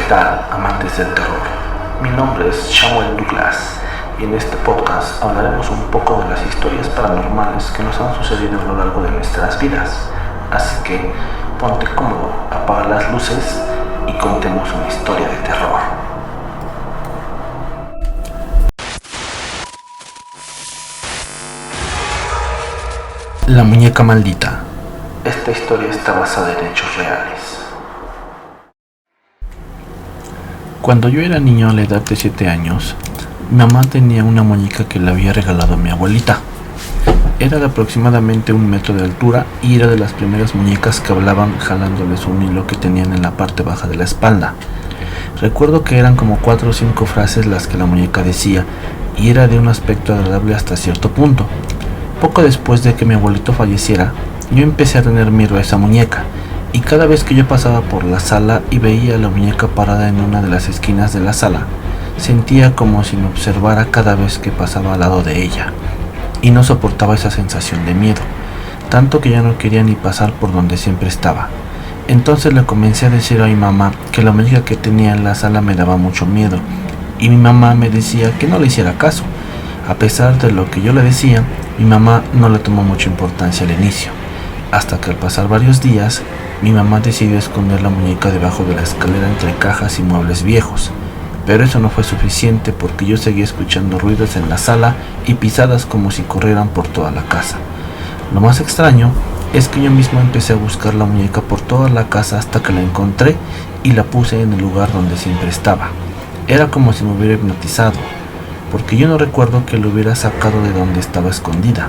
tal, amantes del terror? Mi nombre es Samuel Douglas y en este podcast hablaremos un poco de las historias paranormales que nos han sucedido a lo largo de nuestras vidas. Así que ponte cómodo, apaga las luces y contemos una historia de terror. La muñeca maldita. Esta historia está basada en hechos reales. Cuando yo era niño a la edad de 7 años, mi mamá tenía una muñeca que le había regalado a mi abuelita. Era de aproximadamente 1 metro de altura y era de las primeras muñecas que hablaban jalándoles un hilo que tenían en la parte baja de la espalda. Recuerdo que eran como 4 o 5 frases las que la muñeca decía y era de un aspecto agradable hasta cierto punto. Poco después de que mi abuelito falleciera, yo empecé a tener miedo a esa muñeca y cada vez que yo pasaba por la sala y veía a la muñeca parada en una de las esquinas de la sala, sentía como si me observara cada vez que pasaba al lado de ella y no soportaba esa sensación de miedo, tanto que ya no quería ni pasar por donde siempre estaba. Entonces le comencé a decir a mi mamá que la muñeca que tenía en la sala me daba mucho miedo y mi mamá me decía que no le hiciera caso. A pesar de lo que yo le decía, mi mamá no le tomó mucha importancia al inicio, hasta que al pasar varios días, mi mamá decidió esconder la muñeca debajo de la escalera entre cajas y muebles viejos. Pero eso no fue suficiente porque yo seguía escuchando ruidos en la sala y pisadas como si corrieran por toda la casa. Lo más extraño es que yo mismo empecé a buscar la muñeca por toda la casa hasta que la encontré y la puse en el lugar donde siempre estaba. Era como si me hubiera hipnotizado, porque yo no recuerdo que lo hubiera sacado de donde estaba escondida.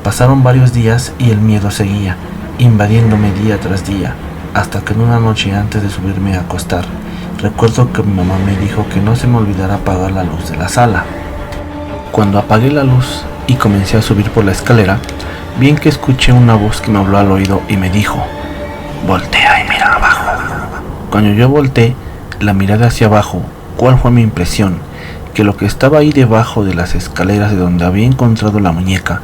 Pasaron varios días y el miedo seguía, invadiéndome día tras día, hasta que en una noche antes de subirme a acostar, recuerdo que mi mamá me dijo que no se me olvidara apagar la luz de la sala. Cuando apagué la luz y comencé a subir por la escalera, bien que escuché una voz que me habló al oído y me dijo: "Voltea y mira abajo". Cuando yo volteé la mirada hacia abajo, ¿cuál fue mi impresión? Que lo que estaba ahí debajo de las escaleras de donde había encontrado la muñeca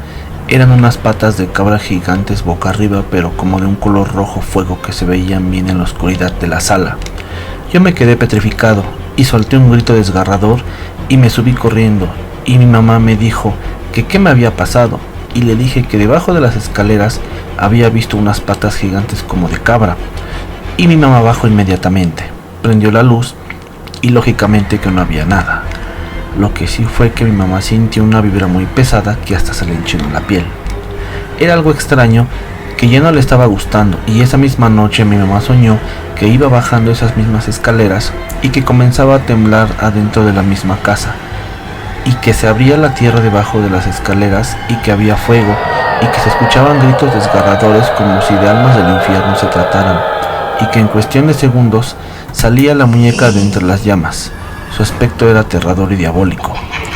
eran unas patas de cabra gigantes boca arriba, pero como de un color rojo fuego que se veían bien en la oscuridad de la sala. Yo me quedé petrificado y solté un grito desgarrador y me subí corriendo, y mi mamá me dijo que qué me había pasado, y le dije que debajo de las escaleras había visto unas patas gigantes como de cabra, y mi mamá bajó inmediatamente, prendió la luz y lógicamente que no había nada. Lo que sí fue que mi mamá sintió una vibra muy pesada que hasta se le enchinó la piel. Era algo extraño que ya no le estaba gustando, y esa misma noche mi mamá soñó que iba bajando esas mismas escaleras y que comenzaba a temblar adentro de la misma casa, y que se abría la tierra debajo de las escaleras y que había fuego y que se escuchaban gritos desgarradores como si de almas del infierno se trataran, y que en cuestión de segundos salía la muñeca de entre las llamas. Su aspecto era aterrador y diabólico,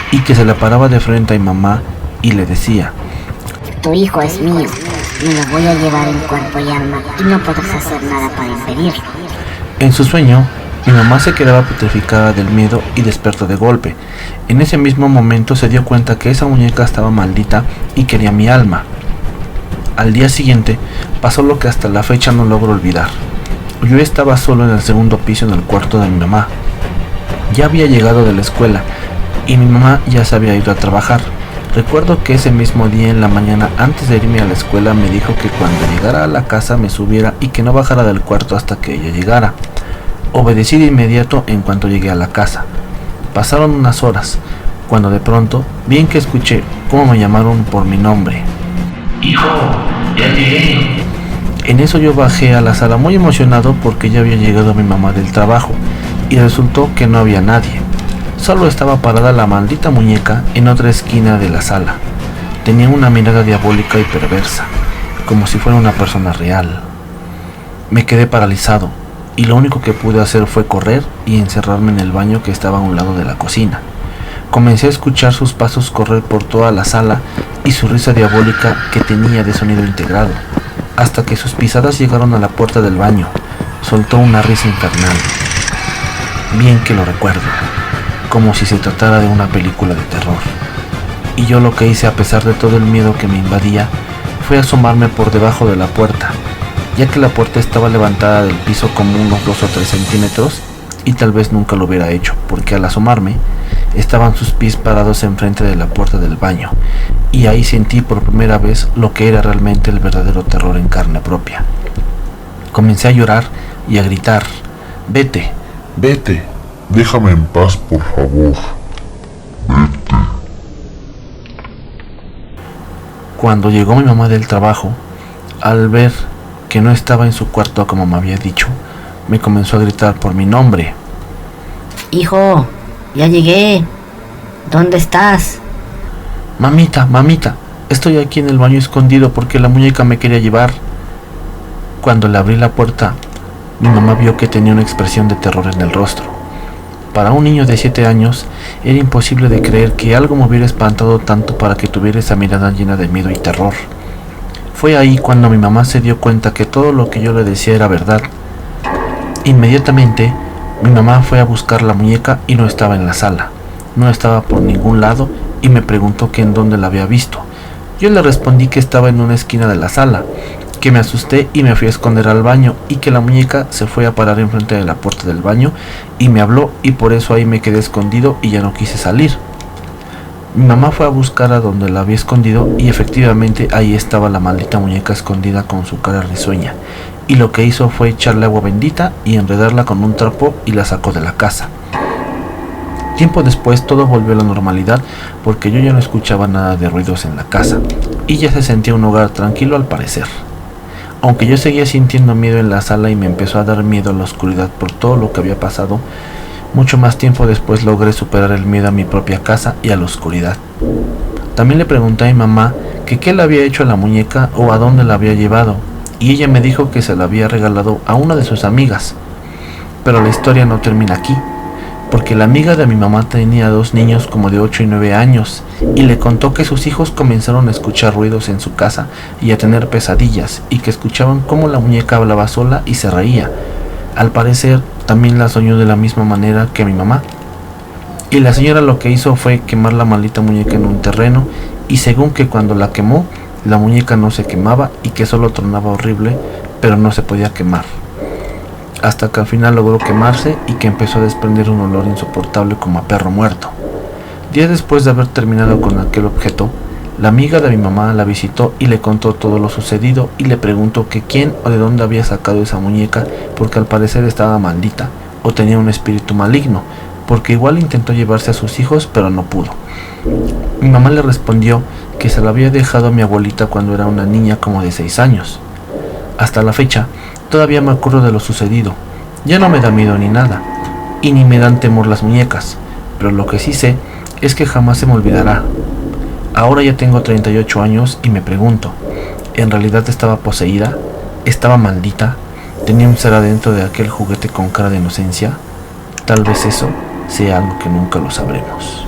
y que se le paraba de frente a mi mamá y le decía: "Tu hijo es mío, me lo voy a llevar en cuerpo y alma y no podrás hacer nada para impedirlo". En su sueño, mi mamá se quedaba petrificada del miedo y despertó de golpe. En ese mismo momento se dio cuenta que esa muñeca estaba maldita y quería mi alma. Al día siguiente pasó lo que hasta la fecha no logro olvidar. Yo estaba solo en el segundo piso en el cuarto de mi mamá. Ya había llegado de la escuela y mi mamá ya se había ido a trabajar. Recuerdo que ese mismo día en la mañana, antes de irme a la escuela, me dijo que cuando llegara a la casa me subiera y que no bajara del cuarto hasta que ella llegara. Obedecí de inmediato en cuanto llegué a la casa. Pasaron unas horas, cuando de pronto, bien que escuché cómo me llamaron por mi nombre. "Hijo, ya llegué". En eso yo bajé a la sala muy emocionado porque ya había llegado mi mamá del trabajo y resultó que no había nadie. Solo estaba parada la maldita muñeca en otra esquina de la sala. Tenía una mirada diabólica y perversa, como si fuera una persona real. Me quedé paralizado y lo único que pude hacer fue correr y encerrarme en el baño que estaba a un lado de la cocina. Comencé a escuchar sus pasos correr por toda la sala y su risa diabólica que tenía de sonido integrado, hasta que sus pisadas llegaron a la puerta del baño. Soltó una risa infernal. Bien que lo recuerdo, como si se tratara de una película de terror. Y yo lo que hice, a pesar de todo el miedo que me invadía, fue asomarme por debajo de la puerta, ya que la puerta estaba levantada del piso como unos 2 o 3 centímetros y tal vez nunca lo hubiera hecho, porque al asomarme estaban sus pies parados enfrente de la puerta del baño, y ahí sentí por primera vez lo que era realmente el verdadero terror en carne propia. Comencé a llorar y a gritar: «Vete, Vete, déjame en paz, por favor. Vete». Cuando llegó mi mamá del trabajo, al ver que no estaba en su cuarto como me había dicho, me comenzó a gritar por mi nombre. Hijo, ya llegué. ¿Dónde estás? Mamita, estoy aquí en el baño escondido porque la muñeca me quería llevar. Cuando le abrí la puerta, mi mamá vio que tenía una expresión de terror en el rostro. Para un niño de 7 años, era imposible de creer que algo me hubiera espantado tanto para que tuviera esa mirada llena de miedo y terror. Fue ahí cuando mi mamá se dio cuenta que todo lo que yo le decía era verdad. Inmediatamente, mi mamá fue a buscar la muñeca y no estaba en la sala. No estaba por ningún lado y me preguntó que en dónde la había visto. Yo le respondí que estaba en una esquina de la sala, que me asusté y me fui a esconder al baño y que la muñeca se fue a parar enfrente de la puerta del baño y me habló y por eso ahí me quedé escondido y ya no quise salir. Mi mamá fue a buscar a donde la había escondido y efectivamente ahí estaba la maldita muñeca escondida con su cara risueña, y lo que hizo fue echarle agua bendita y enredarla con un trapo y la sacó de la casa. Tiempo después todo volvió a la normalidad porque yo ya no escuchaba nada de ruidos en la casa y ya se sentía un hogar tranquilo al parecer. Aunque yo seguía sintiendo miedo en la sala y me empezó a dar miedo a la oscuridad por todo lo que había pasado, mucho más tiempo después logré superar el miedo a mi propia casa y a la oscuridad. También le pregunté a mi mamá que qué le había hecho a la muñeca o a dónde la había llevado, y ella me dijo que se la había regalado a una de sus amigas. Pero la historia no termina aquí, porque la amiga de mi mamá tenía 2 niños como de 8 y 9 años, y le contó que sus hijos comenzaron a escuchar ruidos en su casa y a tener pesadillas, y que escuchaban cómo la muñeca hablaba sola y se reía. Al parecer, también la soñó de la misma manera que mi mamá. Y la señora lo que hizo fue quemar la maldita muñeca en un terreno, y según que cuando la quemó, la muñeca no se quemaba y que solo tronaba horrible, pero no se podía quemar. Hasta que al final logró quemarse y que empezó a desprender un olor insoportable como a perro muerto. Días después de haber terminado con aquel objeto, la amiga de mi mamá la visitó y le contó todo lo sucedido y le preguntó que quién o de dónde había sacado esa muñeca, porque al parecer estaba maldita o tenía un espíritu maligno, porque igual intentó llevarse a sus hijos pero no pudo. Mi mamá le respondió que se la había dejado a mi abuelita cuando era una niña como de 6 años. Hasta la fecha, todavía me acuerdo de lo sucedido. Ya no me da miedo ni nada, y ni me dan temor las muñecas, pero lo que sí sé es que jamás se me olvidará. Ahora ya tengo 38 años y me pregunto, ¿en realidad estaba poseída? ¿Estaba maldita? ¿Tenía un ser adentro de aquel juguete con cara de inocencia? Tal vez eso sea algo que nunca lo sabremos.